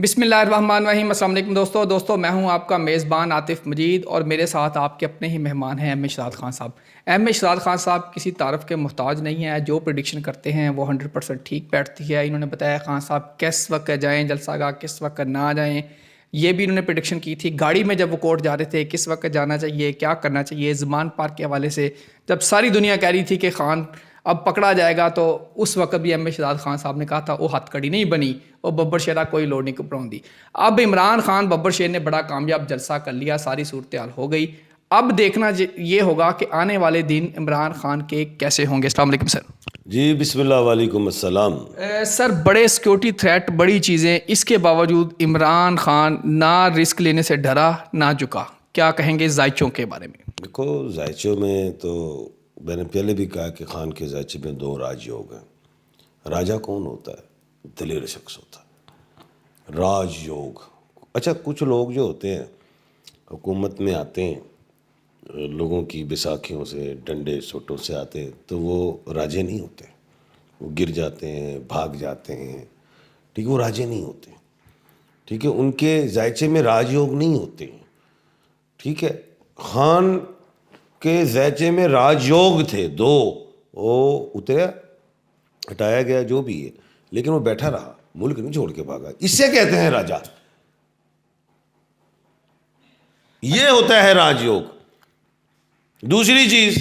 بسم اللہ الرحمن الرحیم۔ السلام علیکم دوستو میں ہوں آپ کا میزبان عاطف مجید، اور میرے ساتھ آپ کے اپنے ہی مہمان ہیں ایم اشراط خان صاحب۔ ایم اشراط خان صاحب کسی تعارف کے محتاج نہیں ہیں، جو پریڈکشن کرتے ہیں وہ 100% ٹھیک بیٹھتی ہے۔ انہوں نے بتایا خان صاحب کس وقت جائیں جلسہ گاہ، کس وقت نہ جائیں، یہ بھی انہوں نے پریڈکشن کی تھی۔ گاڑی میں جب وہ کورٹ جا رہے تھے کس وقت جانا چاہیے، کیا کرنا چاہیے، زمان پارک کے حوالے سے جب ساری دنیا کہہ رہی تھی کہ خان اب پکڑا جائے گا، تو اس وقت بھی ایم اشراط خان صاحب نے کہا تھا وہ ہتھ کڑی نہیں بنی، وہ ببر شیرہ کوئی لوڑ نہیں کپڑاؤں دی۔ اب عمران خان ببر شیر نے بڑا کامیاب جلسہ کر لیا، ساری صورتحال ہو گئی۔ اب دیکھنا یہ ہوگا کہ آنے والے دن عمران خان کے کیسے ہوں گے۔ السلام علیکم سر۔ جی بسم اللہ، وعلیکم السلام۔ سر بڑے سیکیورٹی تھریٹ، بڑی چیزیں، اس کے باوجود عمران خان نہ رسک لینے سے ڈرا نہ جھکا، کیا کہیں گے زائچوں کے بارے میں؟ دیکھو زائچوں میں تو میں نے پہلے بھی کہا کہ خان کے زائچے میں دو راج یوگ ہیں۔ راجا کون ہوتا ہے؟ دلیر شخص ہوتا ہے، راج یوگ۔ اچھا کچھ لوگ جو ہوتے ہیں حکومت میں آتے ہیں، لوگوں کی بیساکھیوں سے ڈنڈے سوٹوں سے آتے ہیں، تو وہ راجے نہیں ہوتے، وہ گر جاتے ہیں، بھاگ جاتے ہیں، ٹھیک ہے، وہ راجے نہیں ہوتے، ٹھیک ہے، ان کے زائچے میں راج یوگ نہیں ہوتے، ٹھیک ہے۔ خان کے زائچے میں راج یوگ تھے دو، وہ اتریا، ہٹایا گیا جو بھی ہے، لیکن وہ بیٹھا رہا، ملک نہیں چھوڑ کے بھاگا، اس سے کہتے ہیں راجا، یہ ہوتا ہے راج یوگ۔ دوسری چیز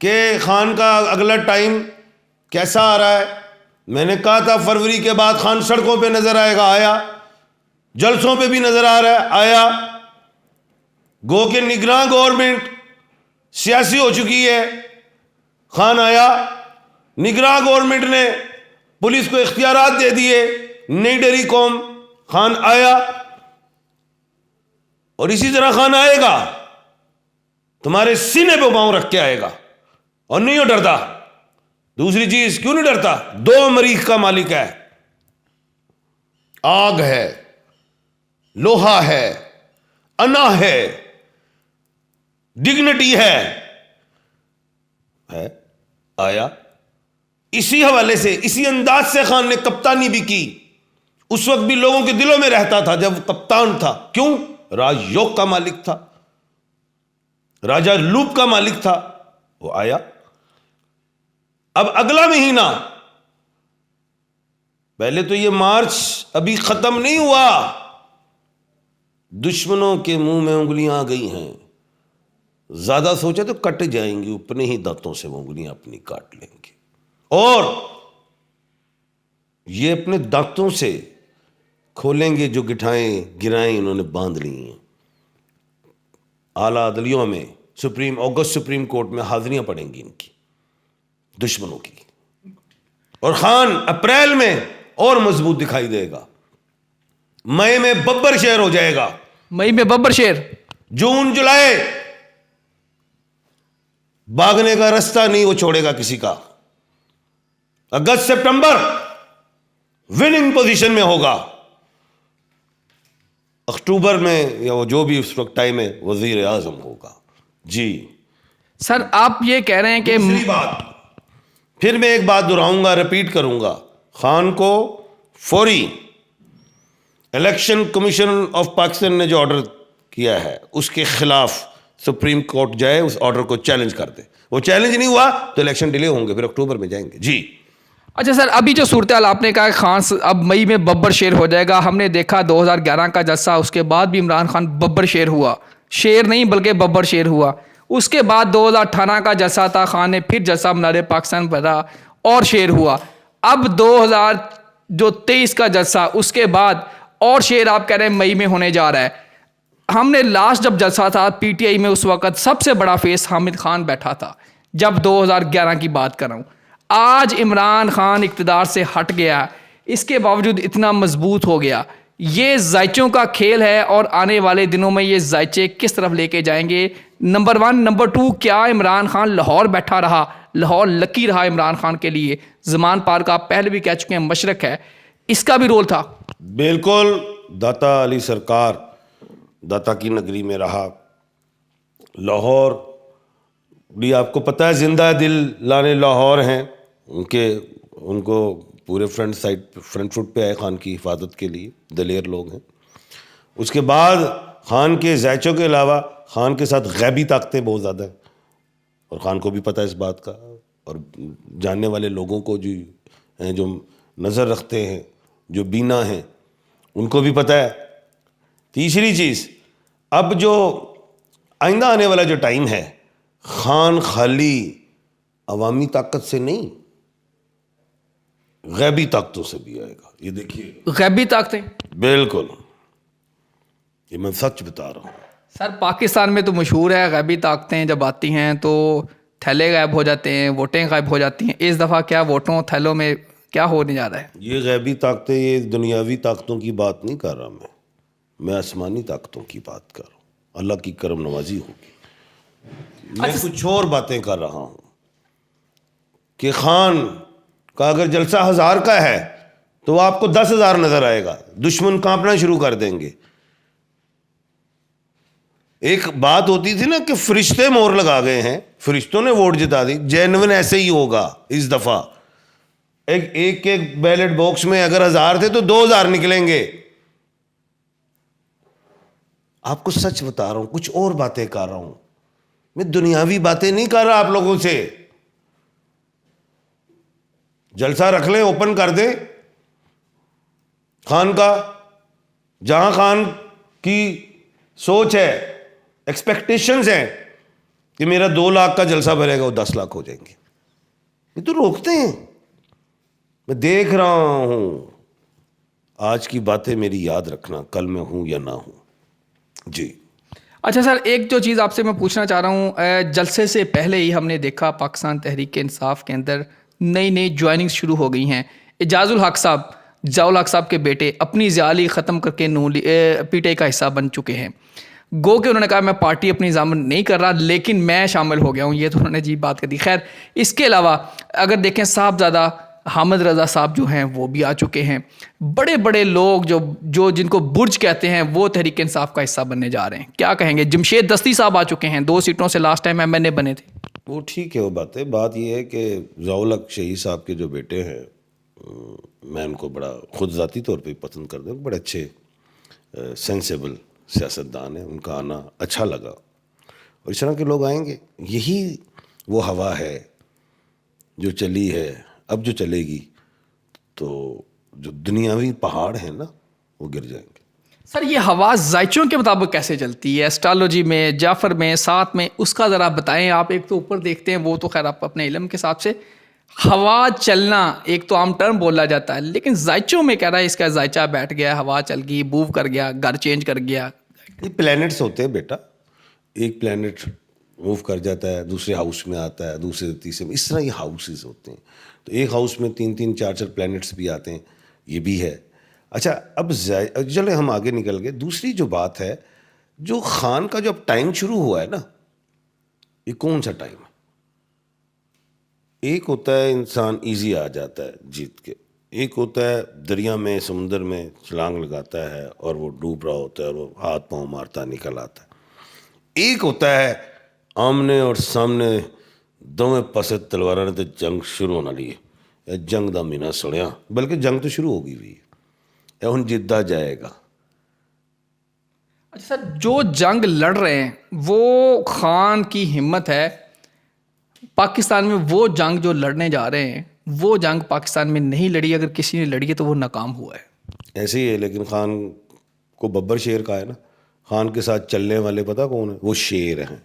کہ خان کا اگلا ٹائم کیسا آ رہا ہے، میں نے کہا تھا فروری کے بعد خان سڑکوں پہ نظر آئے گا، آیا، جلسوں پہ بھی نظر آ رہا ہے، آیا، گو کہ نگراں گورنمنٹ سیاسی ہو چکی ہے، خان آیا، نگراں گورنمنٹ نے پولیس کو اختیارات دے دیے، نہیں ڈری قوم، خان آیا، اور اسی طرح خان آئے گا، تمہارے سینے پہ پاؤں رکھ کے آئے گا، اور نہیں ہو ڈرتا۔ دوسری چیز، کیوں نہیں ڈرتا؟ دو مریخ کا مالک ہے، آگ ہے، لوہا ہے، انا ہے، ڈگنیٹی ہے، آیا۔ اسی حوالے سے، اسی انداز سے خان نے کپتانی بھی کی، اس وقت بھی لوگوں کے دلوں میں رہتا تھا جب وہ کپتان تھا، کیوں؟ راج یوگ کا مالک تھا، راجا لوپ کا مالک تھا، وہ آیا۔ اب اگلا مہینہ، پہلے تو یہ مارچ ابھی ختم نہیں ہوا، دشمنوں کے منہ میں انگلیاں آ گئی ہیں، زیادہ سوچے تو کٹ جائیں گی، اپنے ہی دانتوں سے وہ انگلیاں اپنی کاٹ لیں گے، اور یہ اپنے دانتوں سے کھولیں گے جو گٹھائیں گرائیں انہوں نے باندھ لی ہیں۔ اعلیٰ عدلیوں میں، اگست سپریم کورٹ میں حاضریاں پڑیں گی ان کی، دشمنوں کی، اور خان اپریل میں اور مضبوط دکھائی دے گا، مئی میں ببر شیر ہو جائے گا، مئی میں ببر شیر، جون جولائی بھاگنے کا رستہ نہیں وہ چھوڑے گا کسی کا، اگست سپٹمبر وننگ پوزیشن میں ہوگا، اکتوبر میں یا وہ جو بھی اس وقت ٹائم ہے وزیر اعظم ہوگا۔ جی سر آپ یہ کہہ رہے ہیں کہ دوسری بات، پھر میں ایک بات دہراؤں گا، ریپیٹ کروں گا، خان کو فوری الیکشن کمیشن آف پاکستان نے جو آرڈر کیا ہے اس کے خلاف سپریم کورٹ جائے، اس آرڈر کو چیلنج کر دے، وہ چیلنج نہیں ہوا تو الیکشن ڈیلے ہوں گے، پھر اکتوبر میں جائیں گے۔ جی اچھا سر، ابھی جو صورتحال آپ نے کہا کہ خان اب مئی میں ببر شیر ہو جائے گا، ہم نے دیکھا 2011 کا جلسہ، اس کے بعد بھی عمران خان ببر شیر ہوا، شیر نہیں بلکہ ببر شیر ہوا۔ اس کے بعد 2018 کا جلسہ تھا، خان نے پھر جلسہ منار پاکستان بھرا اور شیر ہوا۔ اب 2023 کا جلسہ، اس کے بعد اور شیر آپ کہہ رہے ہیں مئی میں ہونے جا رہا ہے۔ ہم نے لاسٹ جب جلسہ تھا پی ٹی آئی میں، اس وقت سب سے بڑا فیس حامد خان بیٹھا تھا، جب 2011 کی بات کر رہا ہوں۔ آج عمران خان اقتدار سے ہٹ گیا، اس کے باوجود اتنا مضبوط ہو گیا۔ یہ زائچوں کا کھیل ہے، اور آنے والے دنوں میں یہ زائچے کس طرف لے کے جائیں گے؟ نمبر 1، نمبر 2، کیا عمران خان لاہور بیٹھا رہا؟ لاہور لکی رہا عمران خان کے لیے؟ زمان پارک آپ پہلے بھی کہہ چکے ہیں مشرق ہے، اس کا بھی رول تھا۔ بالکل، داتا علی سرکار داتا کی نگری میں رہا، لاہور بھی آپ کو پتہ ہے زندہ دل لانے لاہور ہیں، ان کو پورے فرنٹ فٹ پہ آئے خان کی حفاظت کے لیے, دلیر لوگ ہیں. اس کے بعد خان کے زائچوں کے علاوہ خان کے ساتھ غیبی طاقتیں بہت زیادہ ہیں, اور خان کو بھی پتہ ہے اس بات کا, اور جاننے والے لوگوں کو جو ہیں, جو نظر رکھتے ہیں, جو بینا ہیں, ان کو بھی پتہ ہے. تیسری چیز, اب جو آئندہ آنے والا جو ٹائم ہے, خان خالی عوامی طاقت سے نہیں, غیبی طاقتوں سے بھی آئے گا. یہ دیکھیے, غیبی طاقتیں, بالکل, یہ میں سچ بتا رہا ہوں. سر پاکستان میں تو مشہور ہے غیبی طاقتیں جب آتی ہیں تو تھیلے غائب ہو جاتے ہیں, ووٹیں غائب ہو جاتی ہیں. اس دفعہ کیا ووٹوں تھیلوں میں کیا ہونے جا رہا ہے؟ یہ غیبی طاقتیں, یہ دنیاوی طاقتوں کی بات نہیں کر رہا میں آسمانی طاقتوں کی بات کر رہا ہوں. اللہ کی کرم نوازی ہوگی. میں کچھ اور باتیں کر رہا ہوں کہ خان کا اگر جلسہ 1000 کا ہے تو آپ کو 10,000 نظر آئے گا, دشمن کانپنا شروع کر دیں گے. ایک بات ہوتی تھی نا کہ فرشتے مور لگا گئے ہیں, فرشتوں نے ووٹ جتا دی, جینون ایسے ہی ہوگا اس دفعہ. ایک بیلٹ باکس میں اگر 1000 تھے تو 2000 نکلیں گے. آپ کو سچ بتا رہا ہوں, کچھ اور باتیں کر رہا ہوں, میں دنیاوی باتیں نہیں کر رہا آپ لوگوں سے. جلسہ رکھ لیں, اوپن کر دیں خان کا, جہاں خان کی سوچ ہے, ایکسپیکٹیشنز ہیں کہ میرا 2 لاکھ کا جلسہ بھرے گا, وہ 10 لاکھ ہو جائیں گے. یہ تو روکتے ہیں. میں دیکھ رہا ہوں. آج کی باتیں میری یاد رکھنا, کل میں ہوں یا نہ ہوں. جی اچھا سر, ایک جو چیز آپ سے میں پوچھنا چاہ رہا ہوں, جلسے سے پہلے ہی ہم نے دیکھا پاکستان تحریک انصاف کے اندر نئی جوائننگ شروع ہو گئی ہیں. اعجاز الحق صاحب, ضیاء الحق صاحب کے بیٹے, اپنی زیالی ختم کر کے پی ٹی آئی کا حصہ بن چکے ہیں. گو کہ انہوں نے کہا میں پارٹی اپنی ضامن نہیں کر رہا لیکن میں شامل ہو گیا ہوں. یہ تو انہوں نے جی بات کر دی. خیر, اس کے علاوہ اگر دیکھیں صاحبزادہ حامد رضا صاحب جو ہیں وہ بھی آ چکے ہیں. بڑے بڑے لوگ جو جن کو برج کہتے ہیں وہ تحریک انصاف کا حصہ بننے جا رہے ہیں. کیا کہیں گے؟ جمشید دستی صاحب آ چکے ہیں, 2 سیٹوں سے لاسٹ ٹائم ایم این اے بنے تھے. وہ ٹھیک ہے, وہ بات ہے. بات یہ ہے کہ ضیاء الحق شہید صاحب کے جو بیٹے ہیں, میں ان کو بڑا خود ذاتی طور پہ پسند کرتا ہوں. بڑے اچھے سینسیبل سیاستدان ہیں, ان کا آنا اچھا لگا, اور اس طرح کے لوگ آئیں گے. یہی وہ ہوا ہے جو چلی ہے, اب جو چلے گی تو جو دنیاوی پہاڑ ہیں نا وہ گر جائیں گے. سر یہ ہوا ذائچوں کے مطابق کیسے چلتی ہے؟ اسٹرالوجی میں, جعفر میں, ساتھ میں, اس کا ذرا بتائیں آپ. ایک تو اوپر دیکھتے ہیں, وہ تو خیر آپ اپنے علم کے حساب سے, ہوا چلنا ایک تو عام ٹرم بولا جاتا ہے, لیکن ذائچوں میں کہہ رہا ہے اس کا ذائچہ بیٹھ گیا, ہوا چل گئی, موو کر گیا, گھر چینج کر گیا. یہ پلینٹس ہوتے ہیں بیٹا, ایک پلینٹ موو کر جاتا ہے, دوسرے ہاؤس میں آتا ہے, دوسرے تیسرے میں, اس طرح یہ ہاؤسز ہوتے ہیں. تو ایک ہاؤس میں 3 4 پلینٹس بھی آتے ہیں, یہ بھی ہے. اچھا, اب چلے ہم آگے نکل گئے. دوسری جو بات ہے, جو خان کا جو اب ٹائم شروع ہوا ہے نا, یہ کون سا ٹائم ہے؟ ایک ہوتا ہے انسان ایزی آ جاتا ہے جیت کے, ایک ہوتا ہے دریا میں سمندر میں چھلانگ لگاتا ہے اور وہ ڈوب رہا ہوتا ہے اور وہ ہاتھ پاؤں مارتا نکل آتا ہے. ایک ہوتا ہے آمنے اور سامنے دوویں پاسے تلواروں نے تو جنگ شروع ہونا لیے, جنگ دا مہینہ سڑیا, بلکہ جنگ تو شروع ہو گئی ہوئی ہے, ہن جدہ جائے گا. اچھا سر, جو جنگ لڑ رہے ہیں وہ خان کی ہمت ہے. پاکستان میں وہ جنگ جو لڑنے جا رہے ہیں وہ جنگ پاکستان میں نہیں لڑی, اگر کسی نے لڑی ہے تو وہ ناکام ہوا ہے. ایسے ہی ہے, لیکن خان کو ببر شیر کہا ہے نا, خان کے ساتھ چلنے والے پتہ کون ہیں؟ وہ شیر ہیں.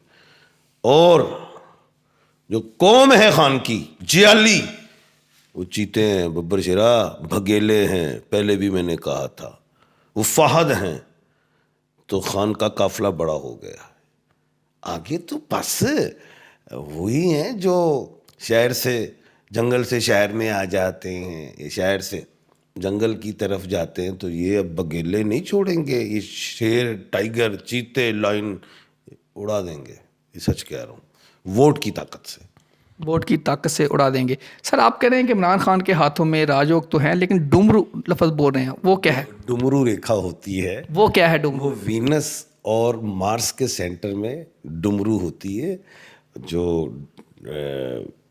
اور جو قوم ہے خان کی جیالی, وہ چیتے ہیں, ببر شیرا بھگیلے ہیں, پہلے بھی میں نے کہا تھا, وہ فہد ہیں. تو خان کا قافلہ بڑا ہو گیا. آگے تو بس وہی ہیں جو شہر سے جنگل سے شہر میں آ جاتے ہیں, یہ شہر سے جنگل کی طرف جاتے ہیں, تو یہ اب بگیلے نہیں چھوڑیں گے. یہ شیر, ٹائیگر, چیتے, لائن اڑا دیں گے. یہ سچ کہہ رہا ہوں, ووٹ کی طاقت سے, ووٹ کی طاقت سے اڑا دیں گے. سر آپ کہہ رہے ہیں کہ عمران خان کے ہاتھوں میں راجوگ تو ہیں, لیکن ڈمرو لفظ بول رہے ہیں, وہ کیا ہے؟ ڈمرو ریکھا ہوتی ہے. وہ کیا ہے ڈمرو؟ وہ وینس اور مارس کے سینٹر میں ڈمرو ہوتی ہے, جو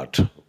8,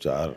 4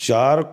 4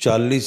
40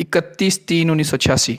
31/3/1986।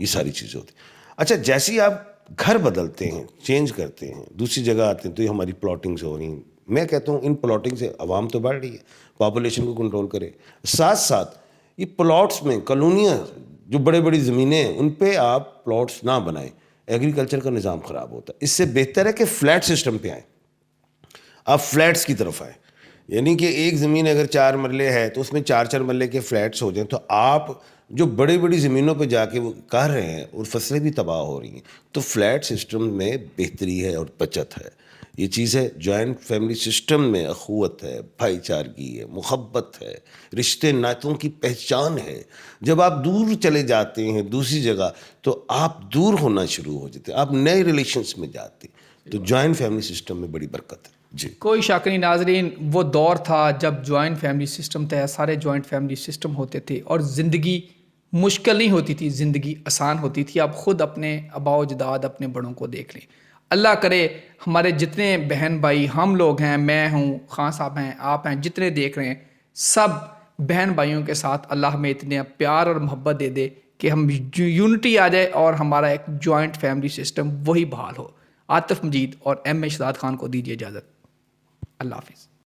یہ ساری چیزیں ہوتی ہیں. اچھا جیسے ہی آپ گھر بدلتے ہیں, چینج کرتے ہیں, دوسری جگہ آتے ہیں, تو یہ ہماری پلاٹنگز ہو رہی ہیں. میں کہتا ہوں ان پلاٹنگ سے عوام تو بڑھ رہی ہے, پاپولیشن کو کنٹرول کرے, ساتھ ساتھ یہ پلاٹس میں کالونیاں جو بڑے بڑی زمینیں ہیں ان پہ آپ پلاٹس نہ بنائیں, ایگریکلچر کا نظام خراب ہوتا ہے. اس سے بہتر ہے کہ فلیٹ سسٹم پہ آئیں, آپ فلیٹس کی طرف آئیں. یعنی کہ ایک زمین اگر 4 مرلے ہے تو اس میں 4 مرلے کے فلیٹس ہو جائیں, تو آپ جو بڑی بڑی زمینوں پہ جا کے وہ کر رہے ہیں اور فصلیں بھی تباہ ہو رہی ہیں, تو فلیٹ سسٹم میں بہتری ہے اور بچت ہے. یہ چیز ہے. جوائنٹ فیملی سسٹم میں اخوت ہے, بھائی چارگی ہے, محبت ہے, رشتے ناتوں کی پہچان ہے. جب آپ دور چلے جاتے ہیں دوسری جگہ تو آپ دور ہونا شروع ہو جاتے ہیں, آپ نئے ریلیشنس میں جاتے ہیں. تو جوائنٹ فیملی سسٹم میں بڑی برکت ہے. جی کوئی شک نہیں ناظرین, وہ دور تھا جب جوائنٹ فیملی سسٹم تھا, سارے جوائنٹ فیملی سسٹم ہوتے تھے اور زندگی مشکل نہیں ہوتی تھی, زندگی آسان ہوتی تھی. آپ خود اپنے آباء و اجداد اپنے بڑوں کو دیکھ لیں. اللہ کرے ہمارے جتنے بہن بھائی ہم لوگ ہیں, میں ہوں, خان صاحب ہیں, آپ ہیں, جتنے دیکھ رہے ہیں, سب بہن بھائیوں کے ساتھ اللہ ہمیں اتنے پیار اور محبت دے دے کہ ہم یونٹی آ جائے اور ہمارا ایک جوائنٹ فیملی سسٹم وہی بحال ہو. عاطف مجید اور ایم اے شہزاد خان کو دیجیے اجازت. اللہ حافظ.